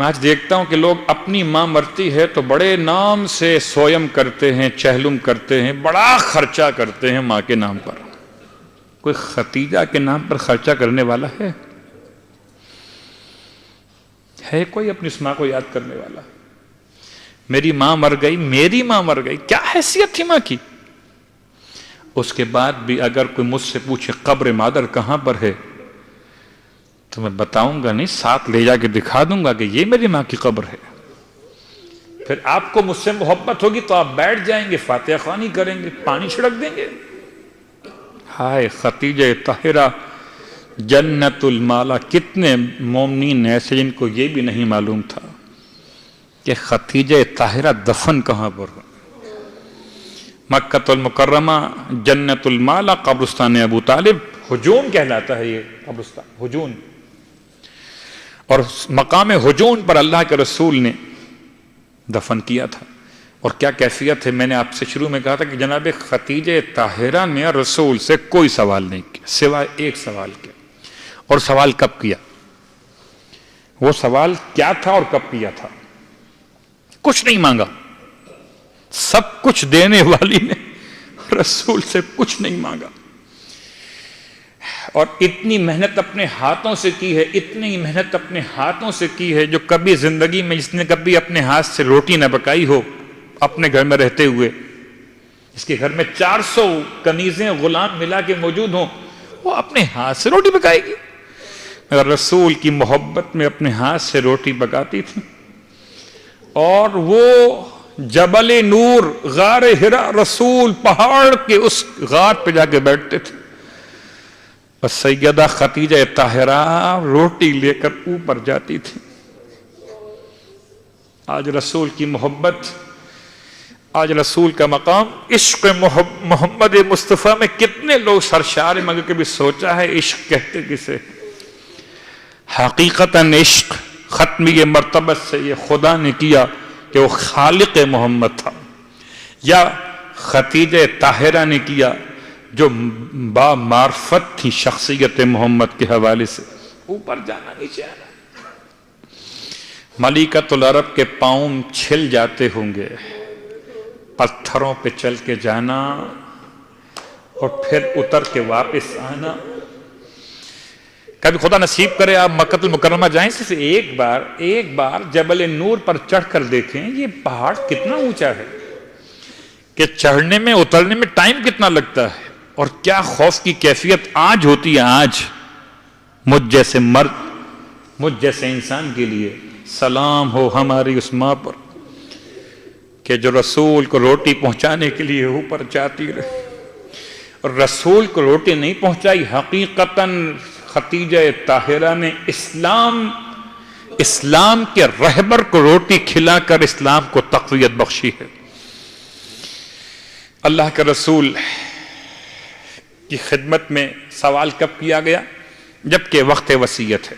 میں آج دیکھتا ہوں کہ لوگ اپنی ماں مرتی ہے تو بڑے نام سے سویم کرتے ہیں، چہلم کرتے ہیں، بڑا خرچہ کرتے ہیں ماں کے نام پر۔ کوئی ختیجہ کے نام پر خرچہ کرنے والا ہے کوئی اپنی اس ماں کو یاد کرنے والا؟ میری ماں مر گئی، میری ماں مر گئی، کیا حیثیت تھی ماں کی؟ اس کے بعد بھی اگر کوئی مجھ سے پوچھے قبر مادر کہاں پر ہے تو میں بتاؤں گا نہیں، ساتھ لے جا کے دکھا دوں گا کہ یہ میری ماں کی قبر ہے۔ پھر آپ کو مجھ سے محبت ہوگی تو آپ بیٹھ جائیں گے، فاتحہ خوانی کریں گے، پانی چھڑک دیں گے۔ ہائے خدیجہ طاہرہ جنت المالا، کتنے مومنین ایسے جن کو یہ بھی نہیں معلوم تھا کہ خدیجہ طاہرہ دفن کہاں پر ہو۔ مکہ المکرمہ جنت المالا، قبرستان ابو طالب، حجون کہلاتا ہے یہ قبرستان، حجون۔ اور مقام حجون پر اللہ کے رسول نے دفن کیا تھا۔ اور کیا کیفیت ہے، میں نے آپ سے شروع میں کہا تھا کہ جناب خدیجہ طاہرہ نے رسول سے کوئی سوال نہیں کیا سوائے ایک سوال کیا، اور سوال کب کیا؟ وہ سوال کیا تھا اور کب کیا تھا؟ کچھ نہیں مانگا، سب کچھ دینے والی نے رسول سے کچھ نہیں مانگا۔ اور اتنی محنت اپنے ہاتھوں سے کی ہے، اتنی محنت اپنے ہاتھوں سے کی ہے جو کبھی زندگی میں جس نے کبھی اپنے ہاتھ سے روٹی نہ پکائی ہو اپنے گھر میں رہتے ہوئے، اس کے گھر میں 400 کنیزیں غلام ملا کے موجود ہوں، وہ اپنے ہاتھ سے روٹی پکائے گی؟ مگر رسول کی محبت میں اپنے ہاتھ سے روٹی پکاتی تھی۔ اور وہ جبل نور، غار حرا، رسول پہاڑ کے اس غار پہ جا کے بیٹھتے تھے، بس سیدہ خدیجہ طاہرہ روٹی لے کر اوپر جاتی تھی۔ آج رسول کی محبت، آج رسول کا مقام، عشق محمد مصطفیٰ میں کتنے لوگ سرشار ہیں، مگر کبھی سوچا ہے عشق کہتے کسے؟ حقیقتاً عشق ختمی مرتبت سے یہ خدا نے کیا کہ وہ خالق محمد تھا، یا خدیجہ طاہرہ نے کیا جو با معرفت تھی شخصیت محمد کے حوالے سے؟ اوپر جانا، نیچے آنا۔ ملکۃ العرب کے پاؤں چھل جاتے ہوں گے، پتھروں پہ چل کے جانا اور پھر اتر کے واپس آنا۔ کبھی خدا نصیب کرے آپ مکہ المکرمہ جائیں، صرف ایک بار جبل نور پر چڑھ کر دیکھیں یہ پہاڑ کتنا اونچا ہے، کہ چڑھنے میں اترنے میں ٹائم کتنا لگتا ہے، اور کیا خوف کی کیفیت آج ہوتی ہے۔ آج مجھ جیسے مرد، مجھ جیسے انسان کے لیے سلام ہو ہماری اس ماں پر کہ جو رسول کو روٹی پہنچانے کے لیے اوپر جاتی رہے، اور رسول کو روٹی نہیں پہنچائی۔ حقیقتاً خدیجہ طاہرہ نے اسلام کے رہبر کو روٹی کھلا کر اسلام کو تقویت بخشی ہے۔ اللہ کے رسول کی خدمت میں سوال کب کیا گیا؟ جبکہ وقت وصیت ہے۔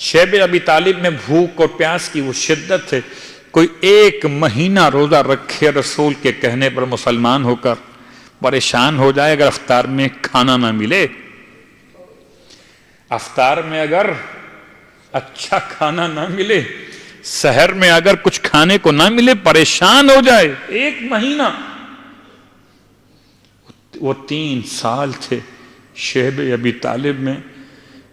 شیب ابی طالب میں بھوک اور پیاس کی وہ شدت ہے، کوئی 1 مہینہ روزہ رکھے رسول کے کہنے پر مسلمان ہو کر پریشان ہو جائے اگر افطار میں کھانا نہ ملے۔ افطار میں اگر اچھا کھانا نہ ملے، سحر میں اگر کچھ کھانے کو نہ ملے، پریشان ہو جائے 1 مہینہ۔ وہ 3 سال تھے شیب ابی طالب میں،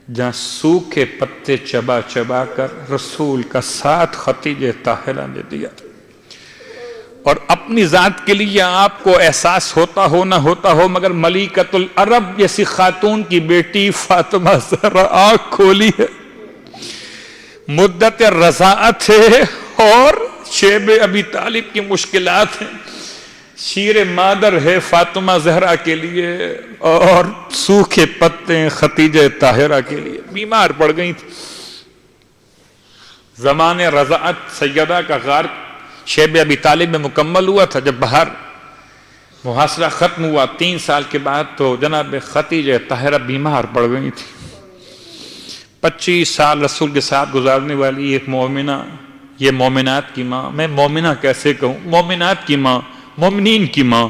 جہاں سوکھے پتے چبا چبا کر رسول کا ساتھ خدیجہ طاہرہ نے دیا، اور اپنی ذات کے لیے آپ کو احساس ہوتا ہو نہ ہوتا ہو، مگر ملکۃ العرب جیسی خاتون کی بیٹی فاطمہ زہرا آنکھ کھولی ہے، مدت رضاعت ہے، اور شیب ابی طالب کی مشکلات ہیں، شیر مادر ہے فاطمہ زہرا کے لیے، اور سوکھے پتے خدیجہ طاہرہ کے لیے، بیمار پڑ گئی تھی۔ زمان رضاعت سیدہ کا غار شیب ابی طالب میں مکمل ہوا تھا۔ جب باہر محاصرہ ختم ہوا 3 سال کے بعد، تو جناب خدیجہ طاہرہ بیمار پڑ گئی تھی۔ 25 سال رسول کے ساتھ گزارنے والی ایک مومنہ، یہ مومنات کی ماں، میں مومنہ کیسے کہوں، مومنات کی ماں، مومنین کی ماں،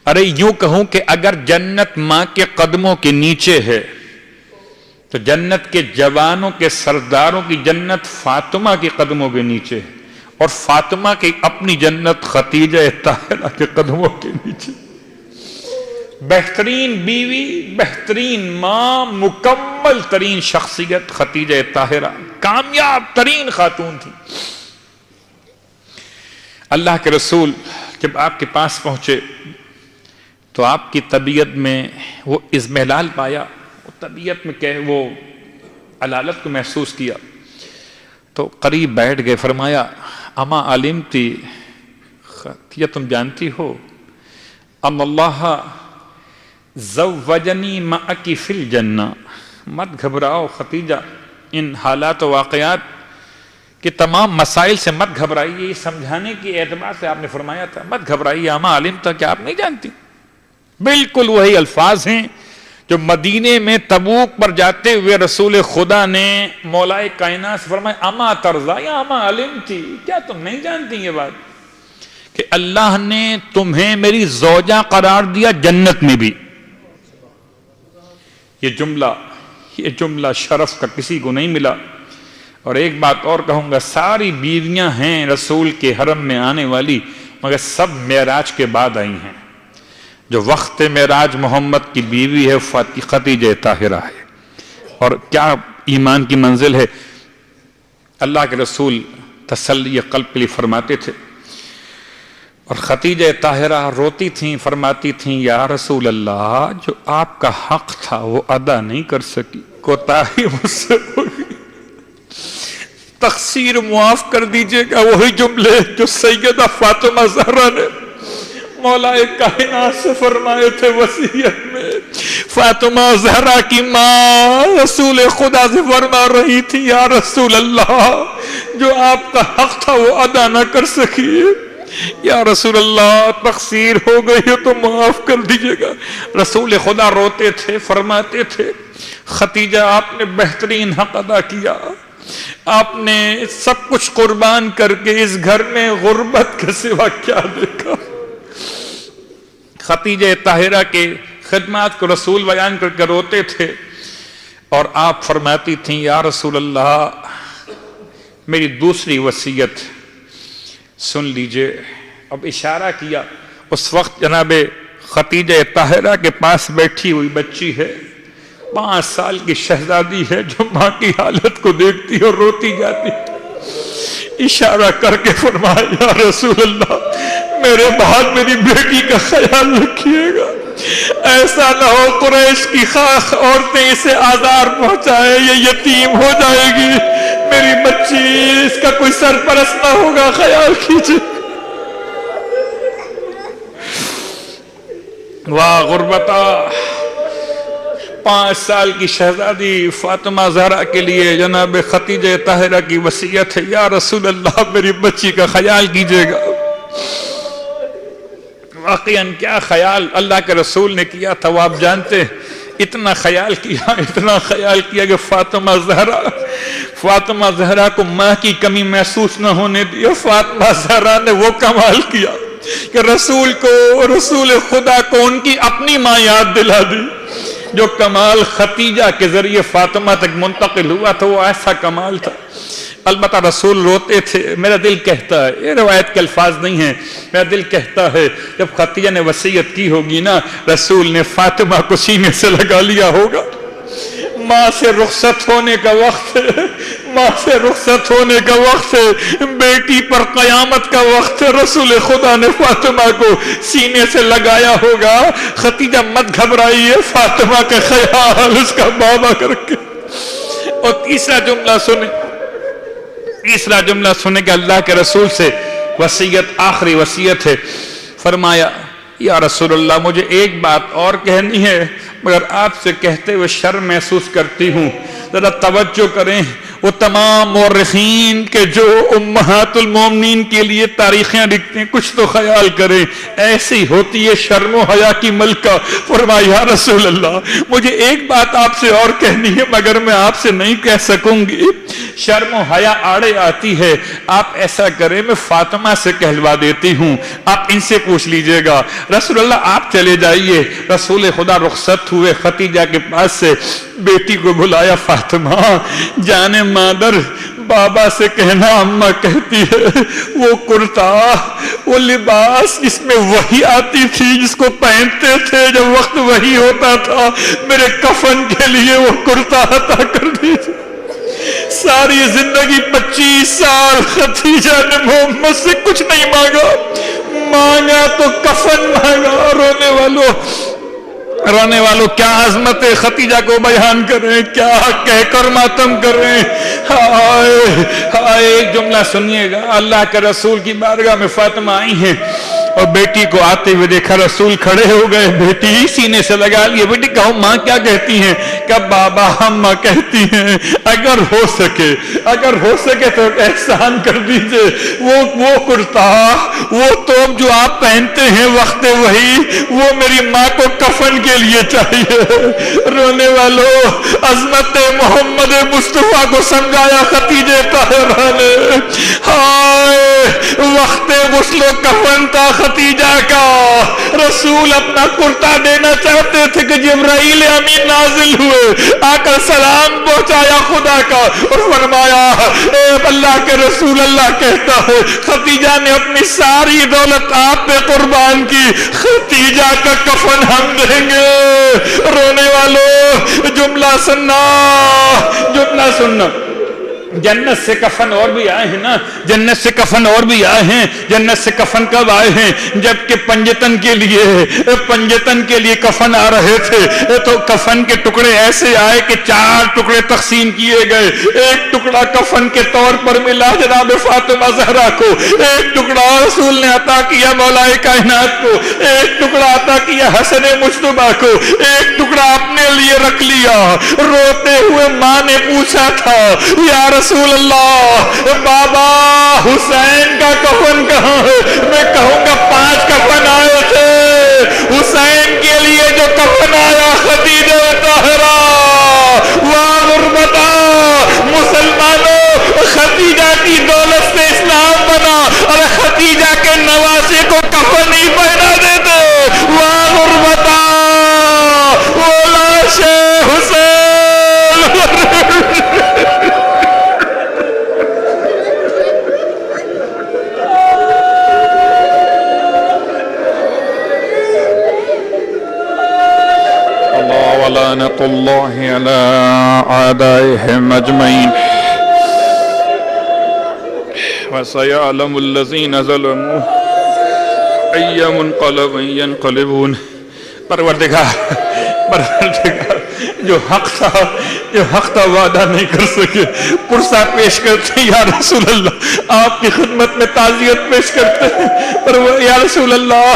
ارے یوں کہوں کہ اگر جنت ماں کے قدموں کے نیچے ہے تو جنت کے جوانوں کے سرداروں کی جنت فاطمہ کے قدموں کے نیچے ہے، اور فاطمہ کی اپنی جنت خدیجہ طاہرہ کے قدموں کے نیچے۔ بہترین بیوی، بہترین ماں، مکمل ترین شخصیت خدیجہ طاہرہ، کامیاب ترین خاتون تھی۔ اللہ کے رسول جب آپ کے پاس پہنچے تو آپ کی طبیعت میں وہ اضمحلال پایا، وہ طبیعت میں کہ وہ علالت کو محسوس کیا، تو قریب بیٹھ گئے، فرمایا اما علمتی، خدیجہ تم جانتی ہو ام اللہ زوجنی معکی فی الجنہ، مت گھبراؤ خدیجہ، ان حالات و واقعات کہ تمام مسائل سے مت گھبرائیے، یہ سمجھانے کی اعتبار سے آپ نے فرمایا تھا، مت گھبرائیے اما علمتا، کہ آپ نہیں جانتی؟ بالکل وہی الفاظ ہیں جو مدینے میں تبوک پر جاتے ہوئے رسول خدا نے مولائے کائنات سے فرمایا اما ترضا یا اما علمتی، کیا تم نہیں جانتی یہ بات کہ اللہ نے تمہیں میری زوجہ قرار دیا جنت میں بھی؟ یہ جملہ شرف کا کسی کو نہیں ملا۔ اور ایک بات اور کہوں گا، ساری بیویاں ہیں رسول کے حرم میں آنے والی، مگر سب معراج کے بعد آئی ہیں۔ جو وقت معراج محمد کی بیوی ہے خدیجہ طاہرہ ہے، اور کیا ایمان کی منزل ہے۔ اللہ کے رسول تسلی قلب کے لیے فرماتے تھے، اور خدیجہ طاہرہ روتی تھیں، فرماتی تھیں یا رسول اللہ، جو آپ کا حق تھا وہ ادا نہیں کر سکی، کوتاہی مجھ سے ہوئی، تقصیر معاف کر دیجئے گا۔ وہی جملے جو سیدہ فاطمہ زہرا نے مولا کائنات سے فرمائے تھے وصیت میں۔ فاطمہ زہرا کی ماں رسول خدا سے فرما رہی تھی یا رسول اللہ، جو آپ کا حق تھا وہ ادا نہ کر سکی، یا رسول اللہ تقصیر ہو گئی تو معاف کر دیجئے گا۔ رسول خدا روتے تھے، فرماتے تھے خدیجہ آپ نے بہترین حق ادا کیا، آپ نے سب کچھ قربان کر کے اس گھر میں غربت کے سوا کیا دیکھا۔ خدیجہ طاہرہ کے خدمات کو رسول بیان کر کے روتے تھے، اور آپ فرماتی تھیں یا رسول اللہ میری دوسری وصیت سن لیجئے۔ اب اشارہ کیا، اس وقت جناب خدیجہ طاہرہ کے پاس بیٹھی ہوئی بچی ہے، 5 سال کی شہزادی ہے، جو ماں کی حالت کو دیکھتی اور روتی جاتی، اشارہ کر کے فرمایا یا رسول اللہ میرے بعد میری بیٹی کا خیال رکھیے گا، ایسا نہ ہو قریش کی خاص عورتیں اسے آزار پہنچائے، یہ یتیم ہو جائے گی، میری بچی، اس کا کوئی سرپرست نہ ہوگا، خیال کیجئے۔ واہ غربتا، 5 سال کی شہزادی فاطمہ زہرا کے لیے جناب خدیجہ طاہرہ کی وصیت ہے یا رسول اللہ میری بچی کا خیال کیجئے گا۔ واقعاً کیا خیال اللہ کے رسول نے کیا تھا وہ آپ جانتے ہیں، اتنا خیال کیا کہ فاطمہ زہرا کو ماں کی کمی محسوس نہ ہونے دیا۔ فاطمہ زہرا نے وہ کمال کیا کہ رسول خدا کو ان کی اپنی ماں یاد دلا دی۔ جو کمال خدیجہ کے ذریعے فاطمہ تک منتقل ہوا تھا وہ ایسا کمال تھا۔ البتہ رسول روتے تھے، میرا دل کہتا ہے، یہ روایت کے الفاظ نہیں ہیں، میرا دل کہتا ہے جب خدیجہ نے وصیت کی ہوگی نا، رسول نے فاطمہ کو سینے سے لگا لیا ہوگا۔ ماں سے رخصت ہونے کا وقت ہے، ماں سے رخصت ہونے کا وقت ہے، بیٹی پر قیامت کا وقت ہے، رسول خدا نے فاطمہ کو سینے سے لگایا ہوگا۔ خدیجہ مت گھبرائیے، فاطمہ کا خیال اس کا بابا کر کے۔ اور تیسرا جملہ سنے کہ اللہ کے رسول سے وصیت، آخری وصیت ہے، فرمایا یا رسول اللہ مجھے ایک بات اور کہنی ہے، مگر آپ سے کہتے ہوئے شرم محسوس کرتی ہوں، ذرا توجہ کریں۔ وہ تمام مورخین کے جو امہات المومنین کے لیے تاریخیں لکھتے ہیں، کچھ تو خیال کریں، ایسی ہوتی ہے شرم و حیا کی ملکہ۔ فرمایا یا رسول اللہ مجھے ایک بات آپ سے اور کہنی ہے، مگر میں آپ سے نہیں کہہ سکوں گی۔ شرم و حیا آڑے آتی ہے، آپ ایسا کریں میں فاطمہ سے کہلوا دیتی ہوں، آپ ان سے پوچھ لیجئے گا۔ رسول اللہ آپ چلے جائیے۔ رسول خدا رخصت ہوئے، ختیجہ کے پاس سے بیٹی کو بلایا، فاطمہ جانے مادر بابا سے کہنا اماں کہتی ہے وہ کرتا، وہ لباس جس میں وحی آتی تھی، جس کو پہنتے تھے جب وقت وحی ہوتا تھا، میرے کفن کے لیے وہ کرتا عطا کر دیجیے۔ ساری زندگی 25 سال ختیجہ نے محمد سے کچھ نہیں مانگا تو کفن مانگا۔ رونے والوں کیا عظمت ختیجہ کو بیان کریں، کیا کہہ کر ماتم کریں۔ ہائے ایک جملہ سنیے گا، اللہ کے رسول کی بارگاہ میں فاطمہ آئی ہیں اور بیٹی کو آتے ہوئے دیکھا، رسول کھڑے ہو گئے، بیٹی سینے سے لگا لیے، بیٹی کہو ماں کیا کہتی ہیں؟ کہ بابا اماں کہتی ہیں اگر ہو سکے تو احسان کر دیجئے، وہ کرتا، وہ توپ جو آپ پہنتے ہیں وقت وہی، وہ میری ماں کو کفن کے لیے چاہیے۔ رونے والوں عظمت محمد مصطفیٰ کو سمجھایا ختیجہ طاہرہ نے۔ ہائے وقت غسل و کفن تھا ختیجہ کا، رسول اپنا کرتا دینا چاہتے تھے کہ جبرائیل امین نازل ہوئے، آ کر سلام پہنچایا خدا کا اور فرمایا اے اللہ کے رسول، اللہ کہتا ہے ختیجہ نے اپنی ساری دولت آپ پہ قربان کی، ختیجہ کا کفن ہم دیں گے۔ رونے والوں جملہ سننا، جنت سے کفن اور بھی آئے ہیں نا، جنت سے کفن اور بھی آئے ہیں۔ جنت سے کفن کب آئے ہیں؟ جبکہ پنجتن کے لیے کفن آ رہے تھے تو کفن کے ٹکڑے ایسے آئے کہ 4 ٹکڑے تقسیم کیے گئے۔ ایک ٹکڑا کفن کے طور پر ملا جناب فاطمہ زہرا کو، ایک ٹکڑا رسول نے عطا کیا مولا کائنات کو، ایک ٹکڑا عطا کیا حسن مجتبیٰ کو، ایک ٹکڑا اپنے لیے رکھ لیا۔ روتے ہوئے ماں نے پوچھا تھا یا رسول اللہ بابا حسین کا کفن کہاں ہے؟ میں کہوں گا 5 کفن آئے تھے، حسین کے لیے جو کفن آیا ختیجہ طاہرہ واہ غربتا، مسلمانوں ختیجہ کی دولت سے اسلام بنا اور ختیجہ کے نواسے کو کفن ہی پہنا دیتے، واہ غربتا وہ لاش حسین۔ لعنت اللہ علی اعدائهم اجمعین وسيعلم الذین ظلموا ای منقلب ینقلبون۔ پروردگار جو حق تھا وعدہ نہیں کر سکے، پرسہ پیش کرتے یا رسول اللہ آپ کی خدمت میں تعزیت پیش کرتے ہیں، پر یا رسول اللہ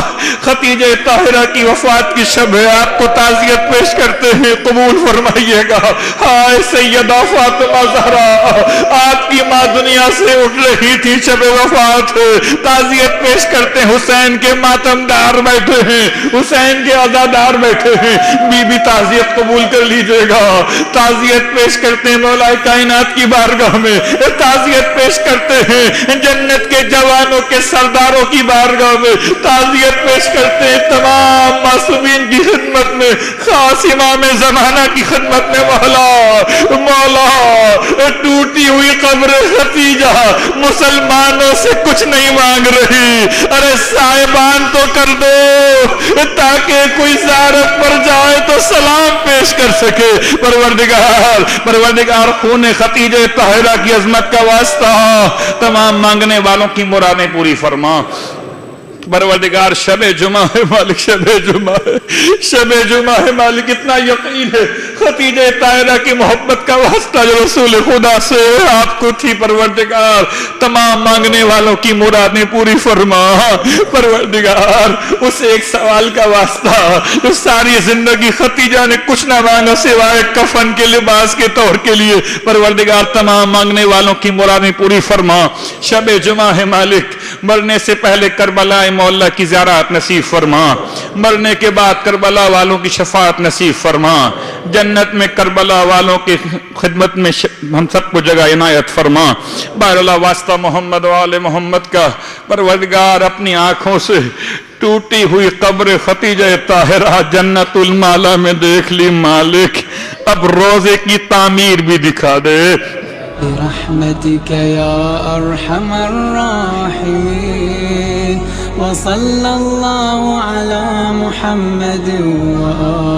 ختیجہ طاہرہ کی وفات کی شب ہے، آپ کو تعزیت پیش کرتے ہیں، قبول فرمائیے گا۔ ہائے سیدہ فاطمہ زہرا، آپ کی ماں دنیا سے اٹھ رہی تھی، شب وفات ہے، تعزیت پیش کرتے ہیں۔ حسین کے ماتم دار بیٹھے ہیں، حسین کے عزادار بیٹھے ہیں، بی بی تعزیت قبول کر لیجئے گا۔ تعزیت پیش کرتے ہیں مولا کائنات کی بارگاہ میں، تعزیت پیش کرتے ہیں جنت کے جوانوں کے سرداروں کی بارگاہ میں، تعزیت پیش کرتے ہیں تمام معصومین کی خدمت میں، خاص امام زمانہ کی خدمت میں۔ مولا ٹوٹی ہوئی قبر ختیجہ مسلمانوں سے کچھ نہیں مانگ رہی، ارے صاحبان تو کر دو تاکہ کوئی زیارت پر جائے تو سلام پیش کر سکے۔ پروردگار خون ختیجہ طاہرہ کی عظمت کا واسطہ تمام مانگنے والوں کی مرادیں پوری فرما۔ پروردگار شب جمعہ ہے مالک، شب جمعہ ہے مالک، اتنا یقین ہے ختیجہ طاہرہ کی محبت کا واسطہ جو رسول خدا سے آپ کو تھی، پروردگار تمام مانگنے والوں کی مرادیں پوری فرما۔ پروردگار اس ایک سوال کا واسطہ جو ساری زندگی ختیجہ نے کچھ نہ مانگا سوائے کفن کے لباس کے طور کے لیے، پروردگار تمام مانگنے والوں کی مرادیں پوری فرما۔ شب جمعہ ہے مالک، مرنے سے پہلے کربلا مولا کی زیارت نصیب فرما، مرنے کے بعد کربلا والوں کی شفاعت نصیب فرما، جنت میں کربلا والوں کی خدمت میں ہم سب کو جگہ عنایت فرما۔ بہر اللہ واسطہ محمد و آل محمد کا، پروردگار اپنی آنکھوں سے ٹوٹی ہوئی قبر ختیجہ طاہرہ جنت المالا میں دیکھ لی مالک، اب روزے کی تعمیر بھی دکھا دے۔ برحمتك يا أرحم الراحمين وصلى الله على محمد وآله